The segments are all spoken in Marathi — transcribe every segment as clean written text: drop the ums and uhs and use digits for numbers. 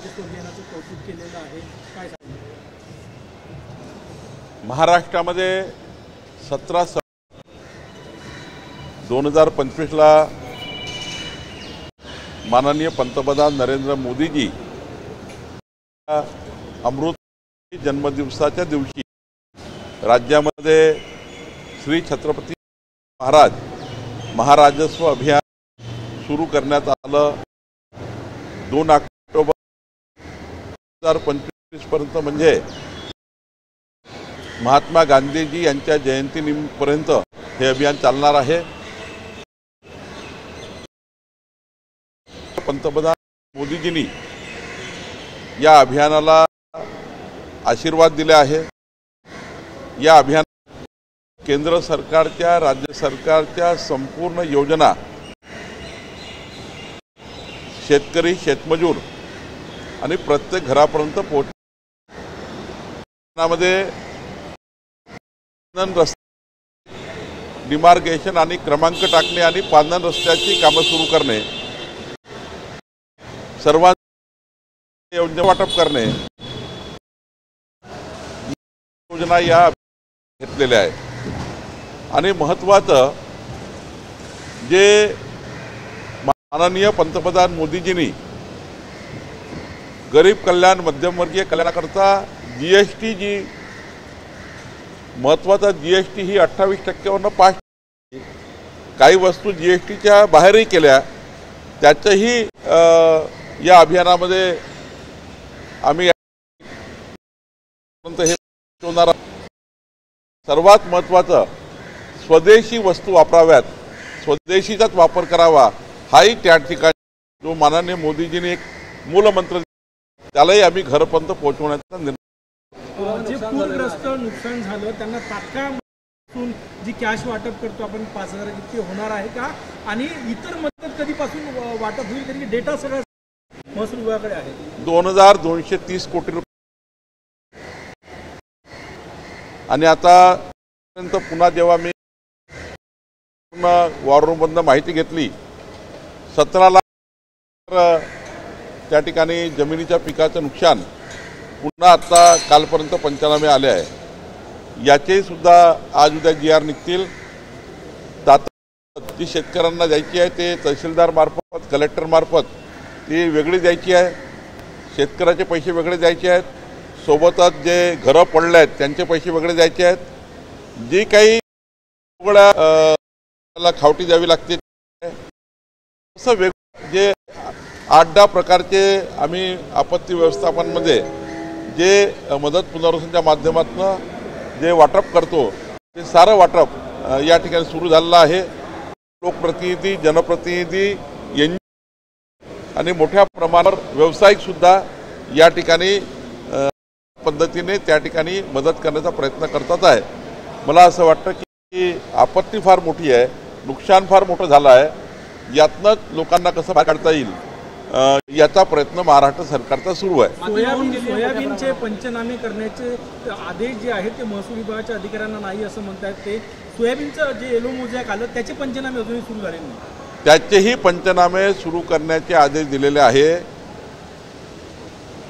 राजेश टोपे यांचं कौतुक केलेलं आहे, काय सांगणार? महाराष्ट्रामध्ये 17/7/2025ला माननीय पंतप्रधान नरेंद्र मोदीजी अमृत जन्मदिवसाच्या दिवशी राज्यामध्ये श्री छत्रपती महाराज महाराजस्व अभियान सुरू करण्यात आलं। 2 ऑक्टोबर 2025 पर्यंत म्हणजे महात्मा गांधीजी यांच्या जयंतीपर्यंत हे अभियान चालणार आहे। पंतप्रधान मोदीजींनी या अभियानाला आशीर्वाद दिले आहे। या अभियान केंद्र सरकारच्या राज्य सरकारच्या संपूर्ण योजना शेतकरी शेतमजूर आणि प्रत्येक घरापर्यंत पोहोचण्यामध्ये रस्ते डिमार्केशन आणि क्रमांक टाकणे आणि पांधन रस्त्याची कामं सुरू करणे, सर्वांना योजना वाटप करणे योजना या घेतलेल्या आहे। आणि महत्त्वाचं जे माननीय पंतप्रधान मोदीजींनी गरीब कल्याण मध्यमवर्गीय कल्याणाकरता जीएसटी जी महत्त्वाचा जीएसटी ही 28% 5%, काही वस्तू जीएसटीच्या बाहेरही केल्या, त्याचंही या अभियानामध्ये आम्ही हे होणार। सर्वात महत्त्वाचं स्वदेशी वस्तू वापराव्यात, स्वदेशीचाच वापर करावा, हाही त्या ठिकाणी जो माननीय मोदीजींनी एक मूलमंत्र त्यालाही आम्ही घरपर्यंत पोहोचवण्याचा निर्णय। जे पूरग्रस्त नुकसान झालं त्यांना तात्काळ जी कॅश वाटप करतो आपण 5,000 इतकी होणार आहे का, आणि इतर मदत कधीपासून वाटप होईल, तरी डेटा सगळा महसूल विभागाकडे आहे। 2,230 कोटी रुपये आणि आता पुन्हा जेव्हा मी वॉर रूममधून माहिती घेतली 17 लाख त्या ठिकाणी जमिनीच्या पिकाचं नुकसान, पुन्हा आता कालपर्यंत पंचनामे आले आहे। याचे सुद्धा आज उद्या GR निघतील। जी शेतकऱ्यांना द्यायची आहे ते तहसीलदार मार्फत कलेक्टर मार्फत ती वेगळी द्यायची आहे, शेतकऱ्याचे पैसे वेगळे द्यायचे आहेत, सोबतच जे घरं पडले आहेत त्यांचे पैसे वेगळे द्यायचे आहेत, जी काही वेगळ्या खावटी द्यावी लागते असं जे 8-10 प्रकारचे आम्ही आपत्ती व्यवस्थापनामध्ये जे मदत पुनर्वसनाच्या माध्यमातून जे वाटप करतो ते सारं वाटप या ठिकाणी सुरू झालेलं आहे। लोकप्रतिनिधी, जनप्रतिनिधी, आणि मोठ्या प्रमाणावर व्यावसायिक सुद्धा या ठिकाणी पद्धतीने त्या ठिकाणी मदत करण्याचा प्रयत्न करतात आहे। मला असं वाटतं की आपत्ती फार मोठी आहे, नुकसान फार मोठं झालं आहे, यातनंच लोकांना कसं बाहेर काढता येईल याचा प्रयत्न महाराष्ट्र सरकारचा सुरू आहे। सोयाबीनचे पंचनामे करण्याचे आदेश जे आहेत ते महसूल विभागाच्या अधिकाऱ्यांना नाही असं म्हणतात। ते सोयाबीनचं जे येलो मोजॅक आलं त्याचे पंचनामे अजूनही सुरू झाले नाही, त्याचेही पंचनामे सुरू करण्याचे आदेश दिलेले आहे।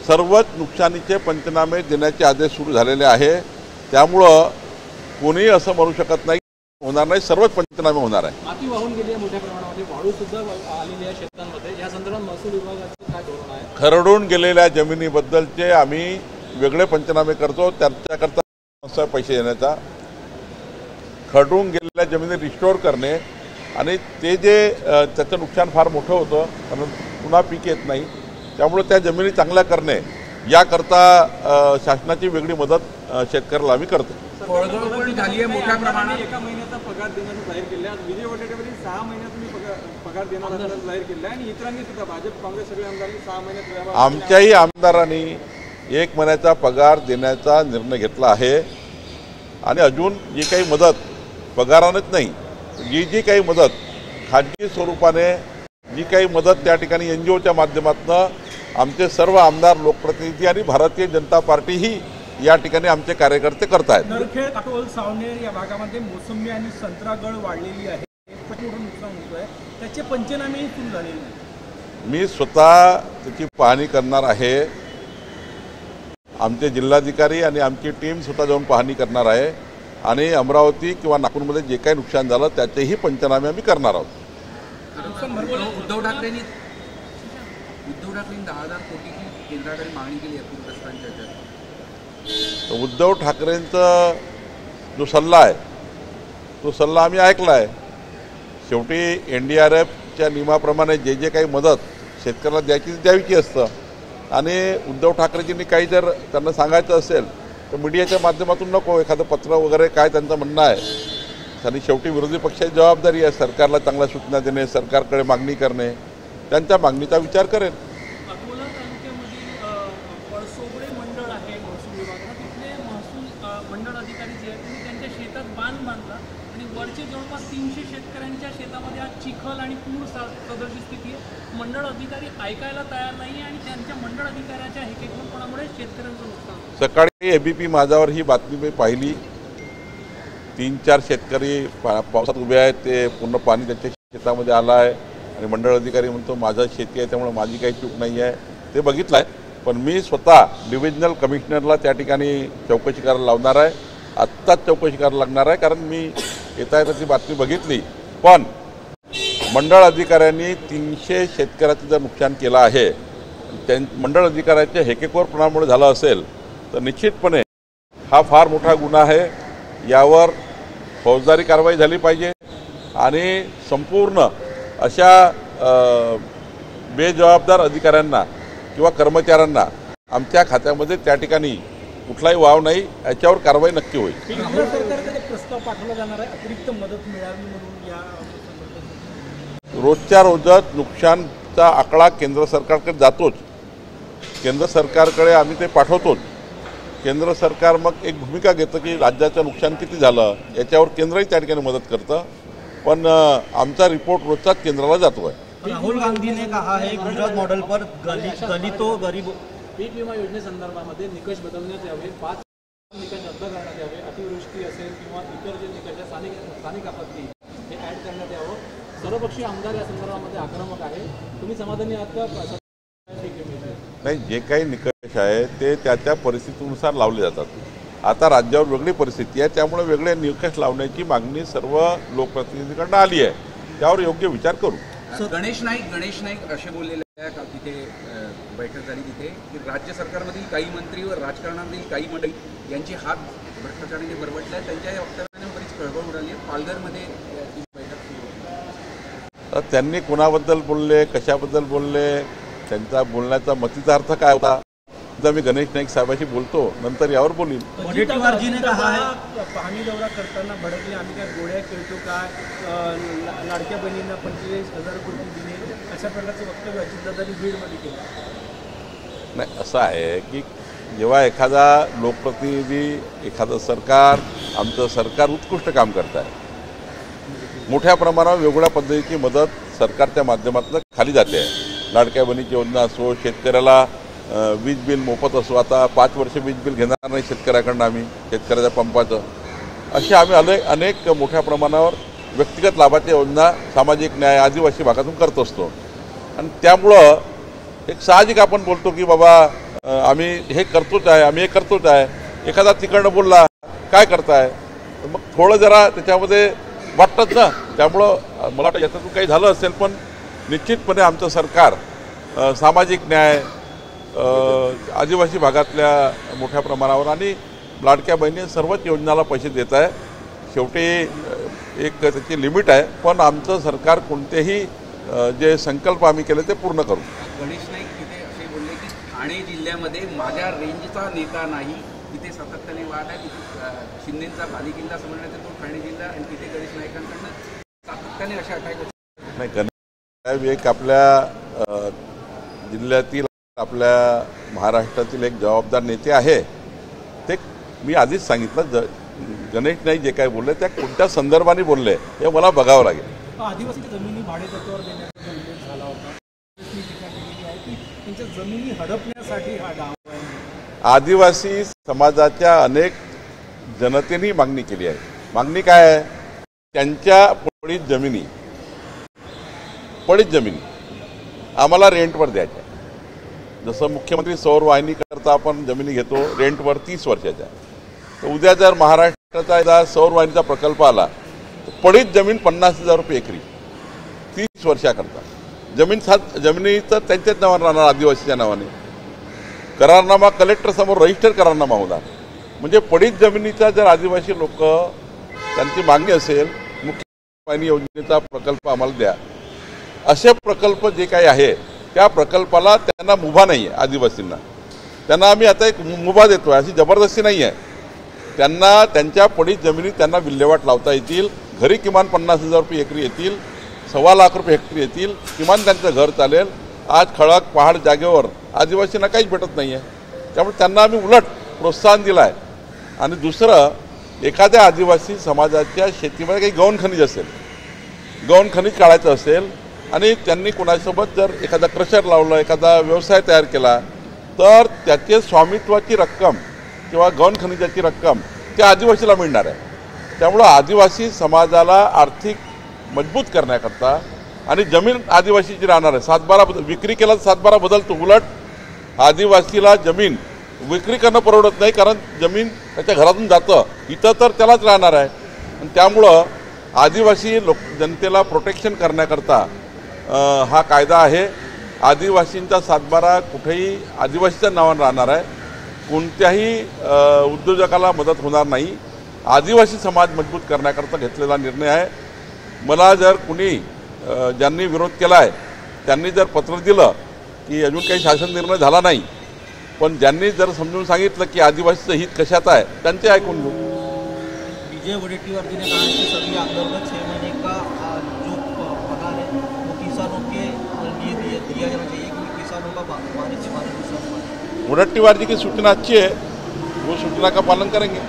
सर्वच नुकसानीचे पंचनामे देण्याचे आदेश सुरू झालेले आहे। त्यामुळं कोणीही असं म्हणू शकत नाही होणार नाही, सर्वच पंचनामे होणार आहे। माती वाहून गेली आहे मोठ्या प्रमाणामध्ये, वाळू सुद्धा आलेली आहे शेतांमध्ये, या संदर्भात महसूल विभागाचं काय धोरण आहे? खरडून गेलेल्या जमिनीबद्दलचे आम्ही वेगळे पंचनामे करतो, त्याच्याकरता पैसे देण्याचा, खरडून गेलेल्या जमिनी रिस्टोअर करणे आणि ते जे त्याचं नुकसान फार मोठं होतं कारण पुन्हा पीक येत नाही, त्यामुळे त्या जमिनी चांगल्या करणे याकरता शासनाची वेगळी मदत शेतकऱ्याला आम्ही करतो। झाली आहे मोठ्या प्रमाणात, एका महिन्याचा पगार देण्याचं जाहीर केलं आहे। विजय वडेट्टीवारांनी 6 महिन्यात तुम्ही पगार देणार असल्याचं जाहीर केलं आहे, आणि इतरांनी सुद्धा भाजप काँग्रेस सगळे आमदारांनी 6 महिन्यात आमच्याही आमदारांनी 1 महिन्याचा पगार देण्याचा निर्णय घेतला आहे। आणि अजून जी काही मदत पगारानेच नाही, जी काही मदत खाजगी स्वरूपाने जी काही मदत त्या ठिकाणी NGOच्या माध्यमातून आमचे सर्व आमदार, लोकप्रतिनिधी आणि भारतीय जनता पार्टी ही या ठिकाणी आमचे कार्यकर्ते करत आहेत। नरखेड, काटोल, सावनेर या भागामध्ये मोसंबी आणि संत्रा गळ वाढलेली आहे, मोठं नुकसान होत आहे, त्याचे पंचनामेही सुरू झालेले नाही। मी स्वतः त्याची पाहणी करणार आहे. आमचे जिल्हाधिकारी आणि आमची टीम स्वतः जाऊन पाहणी करणार आहे आणि अमरावती किंवा नागपूरमध्ये जे काही नुकसान झालं त्याचेही पंचनामे आम्ही करणार आहोत. उद्धव ठाकरेंनी 10,000 कोटीची केंद्राकडे मागणी केली आहे पूरग्रस्तांच्या ह्याच्यात. तर उद्धव ठाकरेंचा जो सल्ला आहे तो सल्ला आम्ही ऐकला आहे. शेवटी NDRFच्या नियमाप्रमाणे जे जे काही मदत शेतकऱ्याला द्यावीची असतं आणि उद्धव ठाकरेजींनी काही जर त्यांना सांगायचं असेल तर मीडियाच्या माध्यमातून नको, एखादं पत्र वगैरे काय त्यांचं म्हणणं आहे. आणि शेवटी विरोधी पक्षाची जबाबदारी आहे सरकारला चांगल्या सूचना देणे, सरकारकडे मागणी करणे, त्यांच्या मागणीचा विचार करेल. अकोला तालुक्यामधील पळसोबळे मंडळ आहे महसूल विभागात, तिथले महसूल मंडळ अधिकारी जे आहेत त्यांनी त्यांच्या शेतात बांध बांधला आणि वरचे जवळपास 300 शेतकऱ्यांच्या शेतामध्ये आज चिखल आणि पूर सदृश स्थिती आहे. मंडळ अधिकारी ऐकायला तयार नाही आणि त्यांच्या मंडळ अधिकाऱ्याच्या हेकेखोरपणामुळे शेतकऱ्यांचं नुकसान. सकाळी ABP माझावर ही बातमी मी पाहिली. 3-4 शेतकरी पावसात उभे आहेत, ते पूर्ण पाणी त्यांच्या शेतामध्ये आलं आहे आणि मंडळ अधिकारी म्हणतो माझा शेती आहे त्यामुळे माझी काही चूक नाही आहे. ते बघितलं आहे, पण मी स्वतः डिव्हिजनल कमिशनरला त्या ठिकाणी चौकशी करायला लावणार आहे. आत्ताच चौकशी करायला लागणार आहे, कारण मी येता ती बातमी बघितली. पण मंडळ अधिकाऱ्यांनी 300 शेतकऱ्याचं जर नुकसान केलं आहे, मंडळ अधिकाऱ्याच्या हेकेखोरपणामुळे झालं असेल तर निश्चितपणे हा फार मोठा गुन्हा आहे. यावर फौजदारी कारवाई झाली पाहिजे आणि संपूर्ण अशा बेजबाबदार अधिकाऱ्यांना किंवा कर्मचाऱ्यांना आमच्या खात्यामध्ये त्या ठिकाणी कुठलाही वाव नाही, याच्यावर कारवाई नक्की होईल. केंद्र सरकारकडे प्रस्ताव पाठवला जाणार आहे अतिरिक्त मदत मिळावी म्हणून. या रोजच्या रोजच नुकसानचा आकडा केंद्र सरकारकडे जातोच. केंद्र सरकारकडे आम्ही ते पाठवतोच. केंद्र सरकार मग एक भूमिका घेतं की राज्याचं नुकसान किती झालं याच्यावर केंद्रही त्या ठिकाणी मदत करतं. पण आमचा रिपोर्ट रोजचाच केंद्राला जातो आहे. राहुल गांधी ने कहा है गुजरात मॉडल पर दलितों गरीबों पीक विमा योजनेसंदर्भामध्ये निकष बदलण्यात यावे, 5 निकष रद्द करण्यात यावे, अतिवृष्टी असेल किंवा इतर जे निकष आहेत स्थानिक आपत्ती हे ॲड करण्यात यावं. सर्वपक्षीय आमदार या संदर्भामध्ये आक्रमक आहे. तुम्ही समाधानी आहात का? नाही, जे काही निकष आहे ते त्या त्या परिस्थितीनुसार लावले जातात. आता राज्यावर वेगळी परिस्थिती आहे, त्यामुळे वेगळे निकष लावण्याची मागणी सर्व लोकप्रतिनिधींकडून आली आहे. त्यावर योग्य विचार करू. गणेश नाईक असे बोललेले आहे का तिथे बैठक झाली तिथे की राज्य सरकारमधील काही मंत्री व राजकारणातील काही मंडळी यांचे हात भ्रष्टाचाराने बरबटले आहेत. त्यांच्या या वक्तव्याने बरीच खळबळ उडाली आहे. पालघरमध्ये ही बैठक सुरू होती. त्यांनी कोणाबद्दल बोलले, कशाबद्दल बोलले, त्यांचा बोलण्याचा मतीचा अर्थ काय होता, जर मी गणेश नाईक साहेबांशी बोलतो नंतर यावर बोलीन. पाहणी दौरा करताना भडकले, आम्ही काय गोळ्या खेळतो काय, लाडक्या बहिणींना 45,000 कोटी दिले, अशा प्रकारचं वक्तव्य अजितदादांनी बीडमध्ये केलं. नाही, असं आहे की जेव्हा एखादा लोकप्रतिनिधी, एखादं सरकार, आमचं सरकार उत्कृष्ट काम करत आहे, मोठ्या प्रमाणावर वेगवेगळ्या पद्धतीची मदत सरकारच्या माध्यमातून खाली जाते आहे. लाडक्या बहिणीची योजना असो, शेतकऱ्याला वीज बिल मोफत असो, आता 5 वर्ष वीज बिल घेणार नाही शेतकऱ्याकडनं आम्ही, शेतकऱ्याच्या पंपाचं, असे आम्ही अनेक मोठ्या प्रमाणावर व्यक्तिगत लाभाच्या योजना, सामाजिक न्याय, आदिवासी भागातून करत असतो. आणि त्यामुळं एक साहजिक आपण बोलतो की बाबा आम्ही हे करतोच आहे, आम्ही हे करतोच आहे. एखादा तिकडनं बोलला काय करताय, तर मग थोडं जरा त्याच्यामध्ये वाटतंच ना. त्यामुळं मला वाटतं याच्यातून काही झालं असेल, पण निश्चितपणे आमचं सरकार सामाजिक न्याय, आदिवासी भागातल्या मोठ्या प्रमाणावर आणि लाडक्या बहिणी सर्वच योजनाला पैसे देत आहे. शेवटी एक त्याची लिमिट आहे, पण आमचं सरकार कोणतेही जे संकल्प आम्ही केले ते पूर्ण करू. गणेश नाईक तिथे असे बोलले की ठाणे जिल्ह्यामध्ये माझ्या रेंजचा नेता नाही, तिथे सातत्याने वाद आहे. तिथे शिंदेचा बालेकिल्ला समजण्यात येतो ठाणे जिल्हा, आणि तिथे गणेश नाईकांकडनं सातत्याने अशा अटॅक. नाही, गणेश साहेब एक आपल्या जिल्ह्यातील, आपल्या महाराष्ट्रातील एक जबाबदार नेते आहे. ते मी आधीच सांगितलं, गणेश नाईक जे काय बोलले त्या कोणत्या संदर्भाने बोलले हे मला बघावं लागेल. आदिवासी जमिनी भाडेतत्त्वावर देण्याचा उल्लेख झाला होता. त्यांच्या जमिनी हडपण्यासाठी हा डाव आहे. आदिवासी समाजाच्या अनेक जनतेने मागणी केली आहे. मागणी काय आहे? त्यांच्या पडीत जमिनी आम्हाला रेंटवर द्यायच्या. जसं मुख्यमंत्री सौर वाहिनीकरता आपण जमिनी घेतो रेंटवर 30 वर्षाच्या, तर उद्या जर महाराष्ट्राचा एकदा सौर वाहिनीचा प्रकल्प आला तर पडीत जमीन 50,000 रुपये एकरी 30 वर्षाकरता. जमिनी तर त्यांच्याच नावाने राहणार, आदिवासीच्या नावाने. करारनामा कलेक्टरसमोर रजिस्टर करारनामा होणार. म्हणजे पडीत जमिनीचा जर आदिवासी लोक त्यांची मागणी असेल मुख्य वाहिनी योजनेचा प्रकल्प आम्हाला द्या, असे प्रकल्प जे काही आहे त्या प्रकल्पाला त्यांना मुभा नाही आहे. आदिवासींना त्यांना आम्ही आता एक मुभा देतो आहे, अशी जबरदस्ती नाही आहे. त्यांना त्यांच्या पडीत जमिनी त्यांना विल्हेवाट लावता येतील. घरी किमान 50,000 रुपये एकरी येतील, 1.25 लाख रुपये हेक्टरी येतील, किमान त्यांचं घर चालेल. आज खडक पहाड जागेवर आदिवासींना काहीच भेटत नाही आहे. त्यामुळे त्यांना आम्ही उलट प्रोत्साहन दिलं आहे. आणि दुसरं, एखाद्या आदिवासी समाजाच्या शेतीमध्ये काही गौण खनिज असेल, गौण खनिज काढायचं असेल आणि त्यांनी कोणासोबत जर एखादा क्रशर लावलं, एखादा व्यवसाय तयार केला, तर त्याचे स्वामित्वाची रक्कम किंवा गौण खनिजाची रक्कम त्या आदिवासीला मिळणार आहे. त्यामुळं आदिवासी समाजाला आर्थिक मजबूत करण्याकरता आणि जमीन आदिवासीची राहणार आहे. 7/12 विक्री केला तर 7/12 बदलतो. उलट आदिवासीला जमीन विक्री करणं परवडत नाही, कारण जमीन त्याच्या घरातून जातं, इथं तर त्यालाच राहणार आहे. आणि त्यामुळं आदिवासी जनतेला प्रोटेक्शन करण्याकरता हा कायदा आहे. आदिवासींचा 7/12 कुठेही आदिवासीच्या नावानं राहणार आहे. कोणत्याही उद्योजकाला मदत होणार नाही. आदिवासी समाज मजबूत करण्याकरता घेतलेला निर्णय आहे. मला जर कुणी ज्यांनी विरोध केला आहे त्यांनी जर पत्र दिलं की अजून काही शासन निर्णय झाला नाही, पण ज्यांनी जर समजून सांगितलं की आदिवासीचं हित कशात आहे त्यांचे ऐकून घेऊ. विजय वडेट्टीवार जी ने कहा कि सभी आंदोलन 6 महीने का जो पगार है वो किसानों के लिए दिया जाना चाहिए, क्योंकि किसानों का हमारे से वडेट्टीवार जी की सूचना अच्छी है, वो सूचना का पालन करेंगे.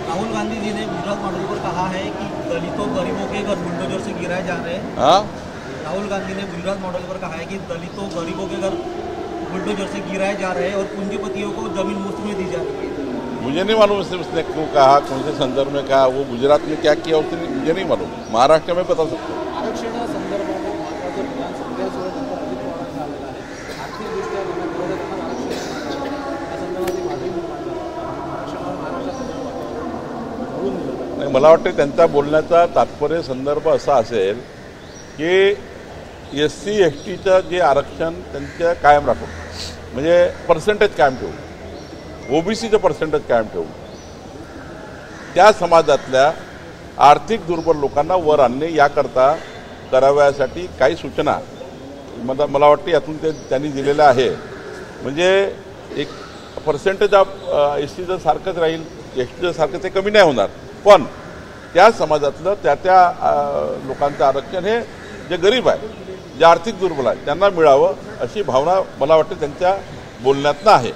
राहुल गांधी जी ने गुजरात मॉडल पर कहा है कि दलितों गरीबों के घर बुलडोजर से गिराए जा रहे हैं. हाँ, राहुल गांधी ने गुजरात मॉडल पर कहा है कि दलितों गरीबों के घर बुलडोजर से गिराए जा रहे हैं और पूंजीपतियों को जमीन मुफ्त में दी जा रही है. मुझे नहीं मालूम उसने क्यों कहा, कौन से संदर्भ में कहा, वो गुजरात में क्या किया उसने मुझे नहीं मालूम. महाराष्ट्र में बता सकते हो. आरक्षणासंदर्भात महत्त्वाचं विधान सध्यासोबत अजित पवारांचं आलेलं आहे. आर्थिकदृष्ट्या त्यांना विरोधकांना आरक्षण या संदर्भात मागणी निर्माण झाली. आरक्षणावर महाराष्ट्रात घडून दिलं. नाही, मला वाटतं त्यांचा बोलण्याचा तात्पर्य संदर्भ असा असेल की SC STचं जे आरक्षण त्यांच्या कायम राखून, म्हणजे पर्सेंटेज कायम ठेवू, OBCचं पर्सेंटेज कायम ठेवू, त्या समाजातल्या आर्थिक दुर्बल लोकांना वर आणणे याकरता कराव्यासाठी काही सूचना मला वाटते यातून त्यांनी दिलेल्या आहे. म्हणजे एक पर्सेंटेज ऑफ SCचं सारखंच राहील, STचं सारखं ते कमी नाही होणार, पण त्या समाजातलं त्या लोकांचं आरक्षण हे जे गरीब आहे, जे आर्थिक दुर्बल आहे त्यांना मिळावं अशी भावना मला वाटते त्यांच्या बोलण्यातनं आहे.